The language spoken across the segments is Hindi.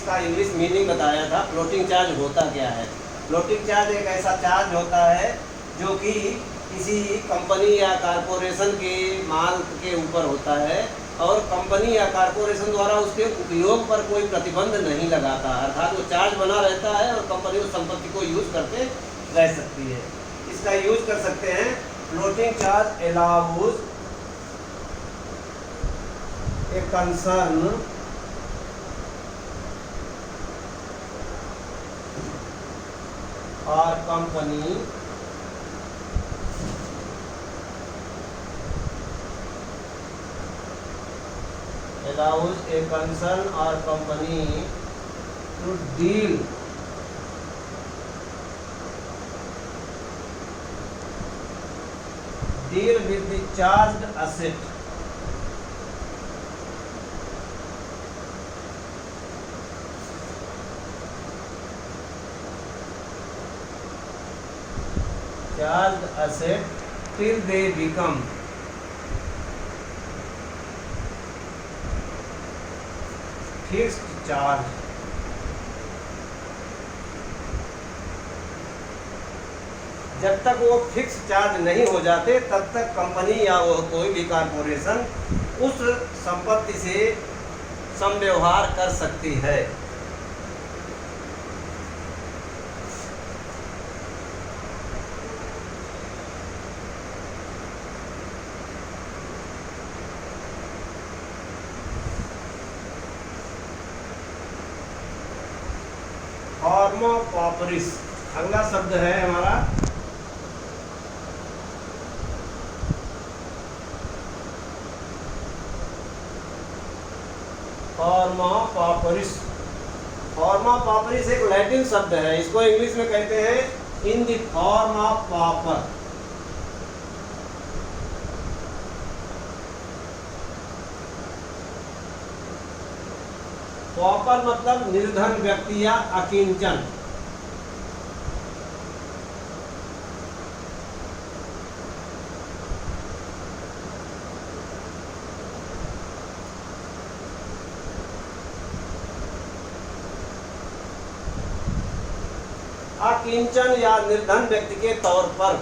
इसका इंग्लिश मीनिंग बताया था। फ्लोटिंग चार्ज होता क्या है? फ्लोटिंग चार्ज एक ऐसा चार्ज होता है जो कि किसी कंपनी या कारपोरेशन के माल के ऊपर होता है और कंपनी या कारपोरेशन द्वारा उसके उपयोग पर कोई प्रतिबंध नहीं लगाता, अर्थात वो चार्ज बना रहता है और कंपनी उस संपत्ति को यूज करते रह सकती है। इसका यूज कर सकते हैं। Floating charge allows a concern और company allows a concern or company to deal with the charged asset till they become fixed charge। जब तक वो फिक्स चार्ज नहीं हो जाते तब तक कंपनी या वो कोई भी कारपोरेशन उस संपत्ति से समव्यवहार कर सकती है। फॉर्मा पॉपरिस अगला शब्द है हमारा। फॉर्मा पॉपरिस। फॉर्मा पॉपरिस एक लैटिन शब्द है, इसको इंग्लिश में कहते हैं in the form of pauper. Pauper मतलब निर्धन व्यक्ति या अकिंचन। अकिंचन या निर्धन व्यक्ति के तौर पर।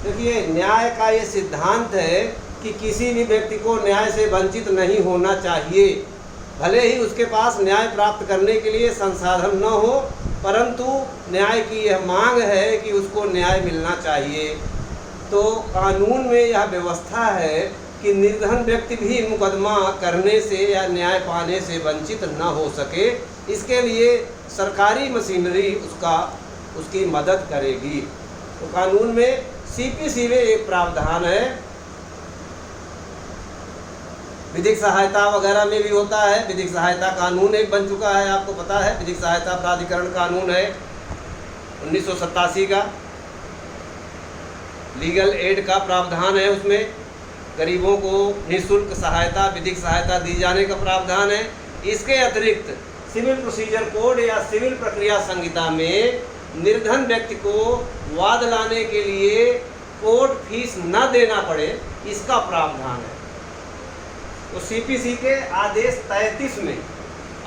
देखिए, न्याय का ये सिद्धांत है कि किसी भी व्यक्ति को न्याय से वंचित नहीं होना चाहिए, भले ही उसके पास न्याय प्राप्त करने के लिए संसाधन न हो, परंतु न्याय की यह मांग है कि उसको न्याय मिलना चाहिए। तो कानून में यह व्यवस्था है कि निर्धन व्यक्ति भी मुकदमा करने से या न्याय पाने से वंचित न हो सके, इसके लिए सरकारी मशीनरी उसकी मदद करेगी। तो कानून में सीपीसी में एक प्रावधान है, विधिक सहायता वगैरह में भी होता है। विधिक सहायता कानून एक बन चुका है, आपको पता है। विधिक सहायता प्राधिकरण कानून है 1987 का। लीगल एड का प्रावधान है, उसमें गरीबों को निःशुल्क सहायता, विधिक सहायता दी जाने का प्रावधान है। इसके अतिरिक्त सिविल प्रोसीजर कोड या सिविल प्रक्रिया संहिता में निर्धन व्यक्ति को वाद लाने के लिए कोर्ट फीस न देना पड़े, इसका प्रावधान है। तो सीपीसी के आदेश 33 में,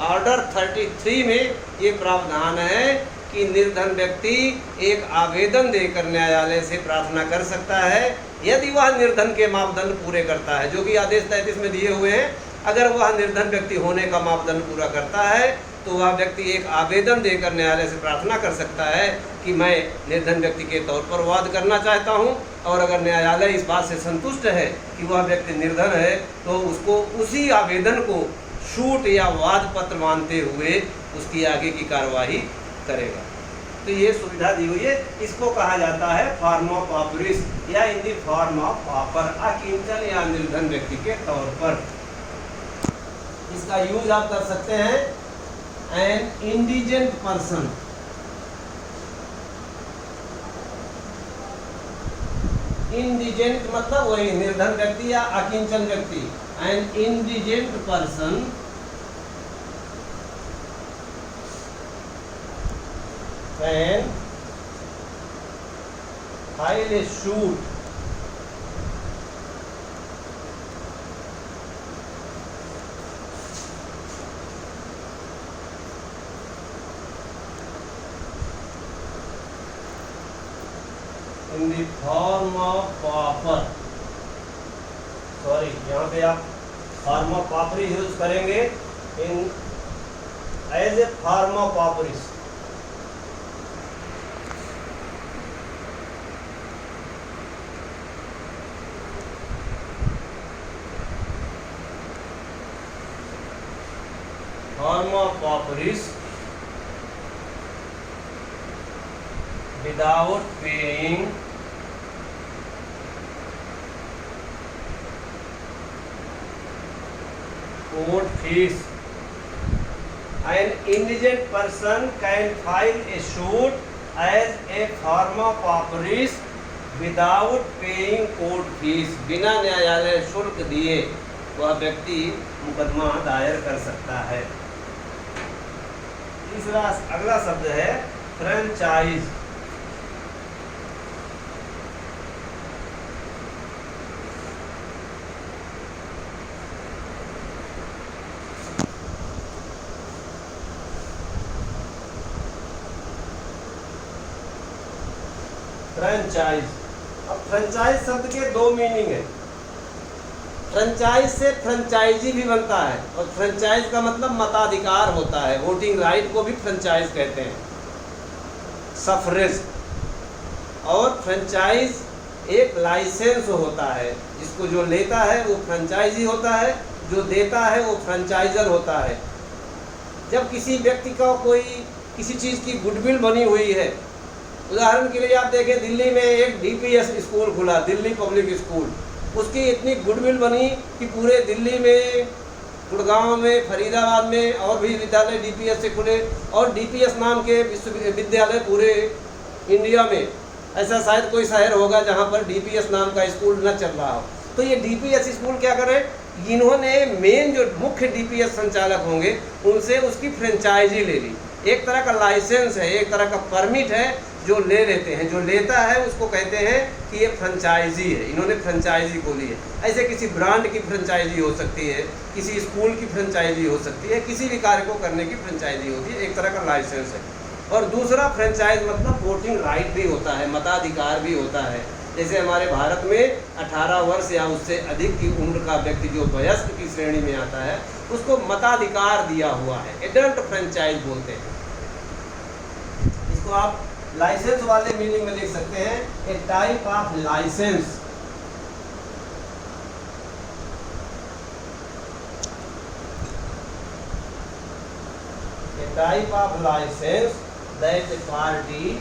ऑर्डर 33 में ये प्रावधान है कि निर्धन व्यक्ति एक आवेदन देकर न्यायालय से प्रार्थना कर सकता है, यदि वह निर्धन के मापदंड पूरे करता है, जो कि आदेश 33 में दिए हुए हैं। अगर वह निर्धन व्यक्ति होने का मापदंड पूरा करता है तो वह व्यक्ति एक आवेदन देकर न्यायालय से प्रार्थना कर सकता है कि मैं निर्धन व्यक्ति के तौर पर वाद करना चाहता हूं, और अगर न्यायालय इस बात से संतुष्ट है कि वह व्यक्ति निर्धन है तो उसको उसी आवेदन को शूट या वाद पत्र मानते हुए उसकी आगे की कार्यवाही करेगा। तो ये सुविधा दी हुई है। इसको कहा जाता है फॉर्म ऑफ पॉपरिस या in the form of pauper, अकिंचन या निर्धन व्यक्ति के तौर पर। इसका यूज आप कर सकते हैं एन इंडिजेंट पर्सन। इंडिजेंट मतलब वही निर्धन व्यक्ति या अकिंचन व्यक्ति। An indigent person can file a suit in the form of pauper, sorry यहाँ पे आप फॉर्म ऑफ पापरी यूज करेंगे, in as a form of pauperis. Form of pauperis without paying court fees. An indigent person can file a suit as a form of pauperis without paying court fees. बिना न्यायालय शुल्क दिए वह व्यक्ति मुकदमा दायर कर सकता है। तीसरा अगला शब्द है फ्रेंचाइज। फ्रेंचाइज, अब फ्रेंचाइज शब्द के दो मीनिंग है। फ्रेंचाइज से फ्रेंचाइजी भी बनता है, और फ्रेंचाइज का मतलब मताधिकार होता है, वोटिंग राइट को भी फ्रेंचाइज कहते हैं, सफरेज। और फ्रेंचाइज एक लाइसेंस होता है, जिसको जो लेता है वो फ्रेंचाइजी होता है, जो देता है वो फ्रेंचाइजर होता है। जब किसी व्यक्ति का कोई किसी चीज़ की गुडविल बनी हुई है, उदाहरण के लिए आप देखें दिल्ली में एक डीपीएस स्कूल खुला, दिल्ली पब्लिक स्कूल, उसकी इतनी गुडविल बनी कि पूरे दिल्ली में, गुड़गांव में, फरीदाबाद में और भी विद्यालय डीपीएस से खुले, और डीपीएस नाम के विश्वविद्यालय पूरे इंडिया में ऐसा शायद कोई शहर होगा जहां पर डीपीएस नाम का स्कूल न चल रहा हो। तो ये डीपीएस स्कूल क्या करे, इन्होंने मेन जो मुख्य डीपीएस संचालक होंगे उनसे उसकी फ्रेंचाइजी ले ली। एक तरह का लाइसेंस है, एक तरह का परमिट है जो ले लेते हैं, जो लेता है उसको कहते हैं कि ये फ्रेंचाइजी है, इन्होंने फ्रेंचाइजी खोली है। ऐसे किसी ब्रांड की फ्रेंचाइजी हो सकती है, किसी स्कूल की फ्रेंचाइजी हो सकती है, किसी भी कार्य को करने की फ्रेंचाइजी होती है, एक तरह का लाइसेंस है। और दूसरा फ्रेंचाइज मतलब वोटिंग राइट भी होता है, मताधिकार भी होता है। जैसे हमारे भारत में 18 वर्ष या उससे अधिक की उम्र का व्यक्ति जो वयस्क की श्रेणी में आता है उसको मताधिकार दिया हुआ है, एडल्ट फ्रेंचाइज बोलते हैं इसको। आप लाइसेंस वाले मीनिंग में लिख सकते हैं, a type of licence. A type of licence that party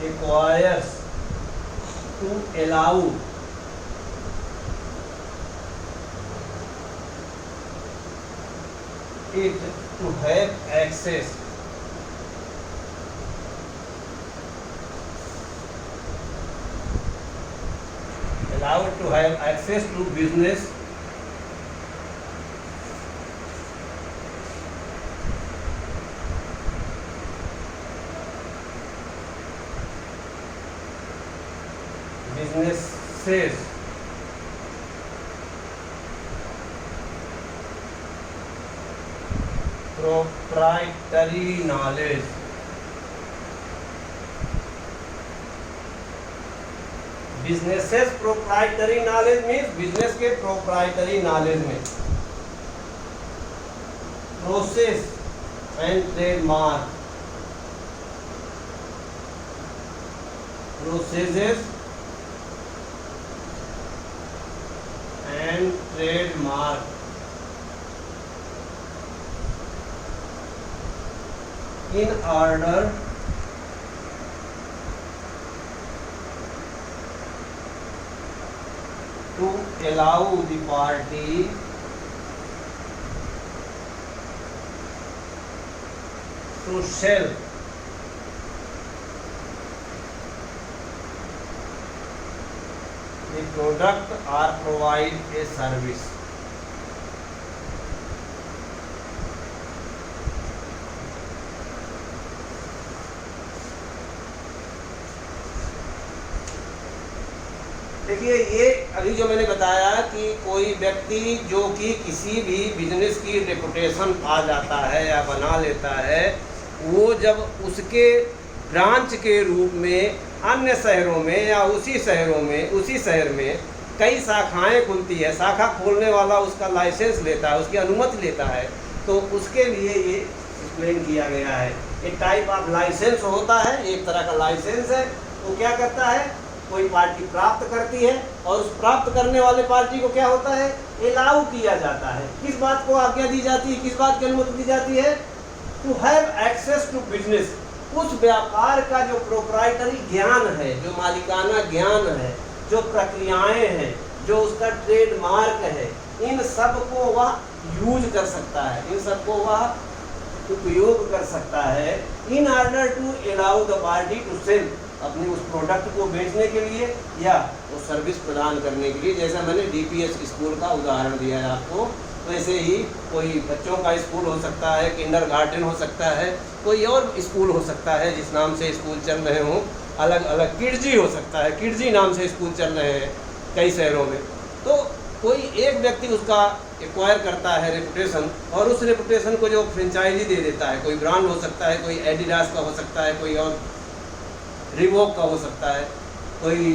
requires to allow it to have access to business businesses proprietary knowledge businesses proprietary knowledge means business के proprietary knowledge में process and trademark processes and trademark in order to allow the party to sell the product or provide a service. देखिए ये अभी जो मैंने बताया कि कोई व्यक्ति जो कि किसी भी बिजनेस की रेपुटेशन पा जाता है या बना लेता है, वो जब उसके ब्रांच के रूप में अन्य शहरों में या उसी शहर में कई शाखाएं खुलती है, शाखा खोलने वाला उसका लाइसेंस लेता है, उसकी अनुमति लेता है, तो उसके लिए ये एक्सप्लेन किया गया है। एक टाइप ऑफ लाइसेंस होता है, एक तरह का लाइसेंस है। वो क्या करता है, कोई पार्टी प्राप्त करती है और उस प्राप्त करने वाले पार्टी को क्या होता है, अलाउ किया जाता है। किस बात को आज्ञा दी जाती है, किस बात की अनुमति दी जाती है, to have access to business. उस व्यापार का जो प्रोप्राइटरी ज्ञान है, जो मालिकाना ज्ञान है, जो प्रक्रियाएं हैं, जो उसका ट्रेडमार्क है, इन सब को वह यूज कर सकता है, इन सब को वह उपयोग कर सकता है in order to allow the party to sell, अपने उस प्रोडक्ट को बेचने के लिए या वो सर्विस प्रदान करने के लिए। जैसा मैंने डीपीएस स्कूल का उदाहरण दिया है आपको, वैसे ही कोई बच्चों का स्कूल हो सकता है, किंडरगार्टन हो सकता है, कोई और स्कूल हो सकता है जिस नाम से स्कूल चल रहे हों, अलग अलग किडजी हो सकता है, किडजी नाम से स्कूल चल रहे हैं कई शहरों में। तो कोई एक व्यक्ति उसका एक्वायर करता है रेपुटेशन, और उस रेपुटेशन को जो फ्रेंचाइजी दे देता है, कोई ब्रांड हो सकता है, कोई एडिडास का हो सकता है, कोई और रिबॉक का हो सकता है, कोई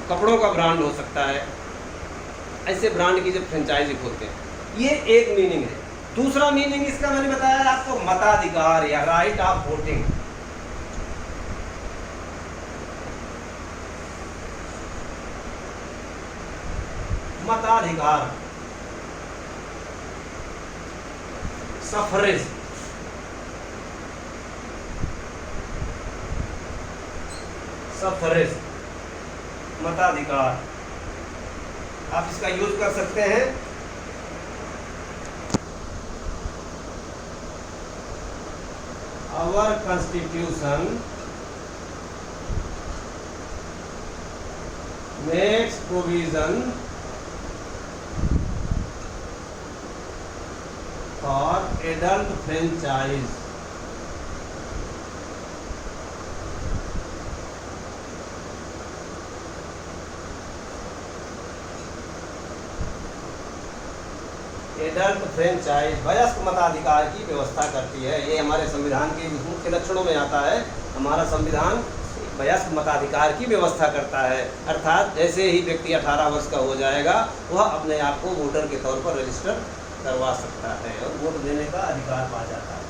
कपड़ों का ब्रांड हो सकता है, ऐसे ब्रांड की जब फ्रेंचाइजी खोलते हैं, ये एक मीनिंग है। दूसरा मीनिंग इसका मैंने बताया आपको, मताधिकार या राइट ऑफ वोटिंग। मताधिकार, सफरेज, सफरेज, मताधिकार, आप इसका यूज कर सकते हैं। Our constitution makes provision for adult franchise. Adult franchise वयस्क मताधिकार की व्यवस्था करती है। ये हमारे संविधान के मुख्य लक्षणों में आता है। हमारा संविधान वयस्क मताधिकार की व्यवस्था करता है, अर्थात जैसे ही व्यक्ति 18 वर्ष का हो जाएगा वह अपने आप को वोटर के तौर पर रजिस्टर करवा सकता है और वोट देने का अधिकार पा जाता है।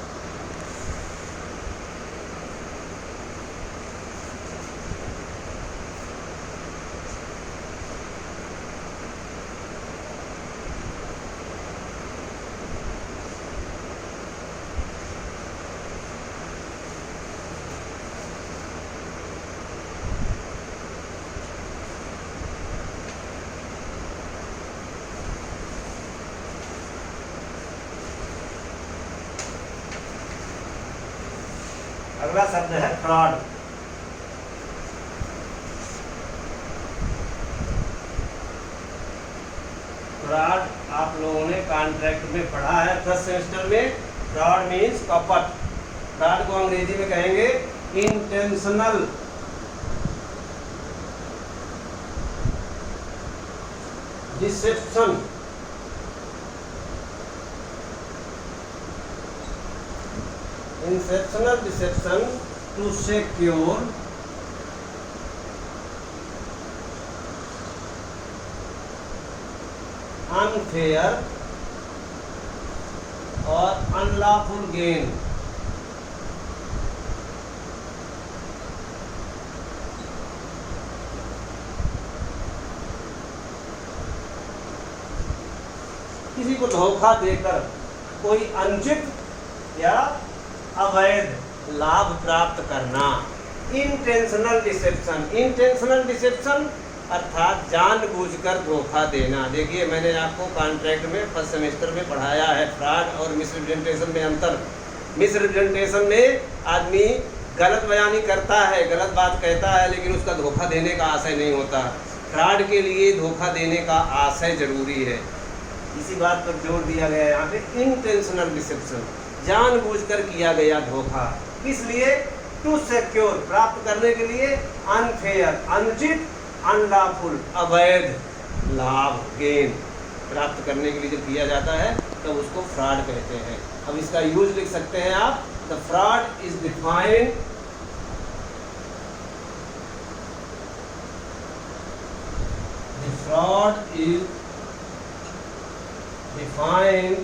अगला शब्द है फ्रॉड। फ्रॉड आप लोगों ने कॉन्ट्रैक्ट में पढ़ा है फर्स्ट सेमेस्टर में। फ्रॉड मीन्स कपट। फ्रॉड को अंग्रेजी में कहेंगे intentional deception. Intentional deception to secure unfair or unlawful gain। किसी को धोखा देकर कोई अनुचित या अवैध लाभ प्राप्त करना, इंटेंशनल डिसेप्शन। इंटेंशनल डिसेप्शन अर्थात जानबूझकर धोखा देना। देखिए मैंने आपको कॉन्ट्रैक्ट में फर्स्ट सेमेस्टर में पढ़ाया है फ्रॉड और मिसरिप्रेजेंटेशन में अंतर। मिसरिप्रेजेंटेशन में आदमी गलत बयानी करता है, गलत बात कहता है, लेकिन उसका धोखा देने का आशय नहीं होता। फ्रॉड के लिए धोखा देने का आशय जरूरी है। इसी बात पर जोर दिया गया है यहाँ पे, इंटेंशनल डिसेप्शन, जानबूझकर किया गया धोखा। किस लिए? टू सिक्योर, प्राप्त करने के लिए, अनफेयर, अनुचित, अनलॉफुल अवैध लाभ गेन प्राप्त करने के लिए जब किया जाता है तब उसको फ्रॉड कहते हैं। अब इसका यूज लिख सकते हैं आप, the fraud is defined fraud is defined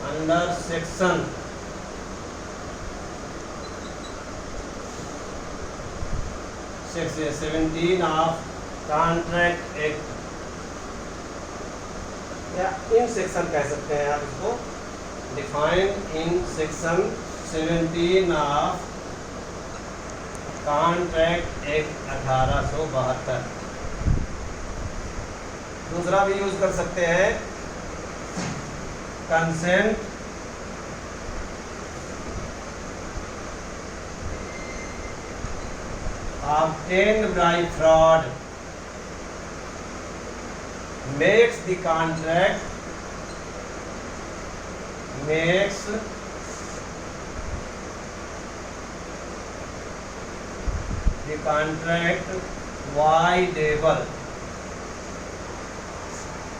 under section 17 of Contract Act, या इन सेक्शन कह सकते हैं आप इसको, defined in section 17 of contract act 1872। दूसरा भी यूज कर सकते हैं, consent obtained by fraud makes the contract voidable।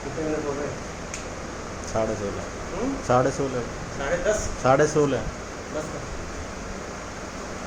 कितने मिनट हो गए? 16:30। 10:30। 10:30। बस।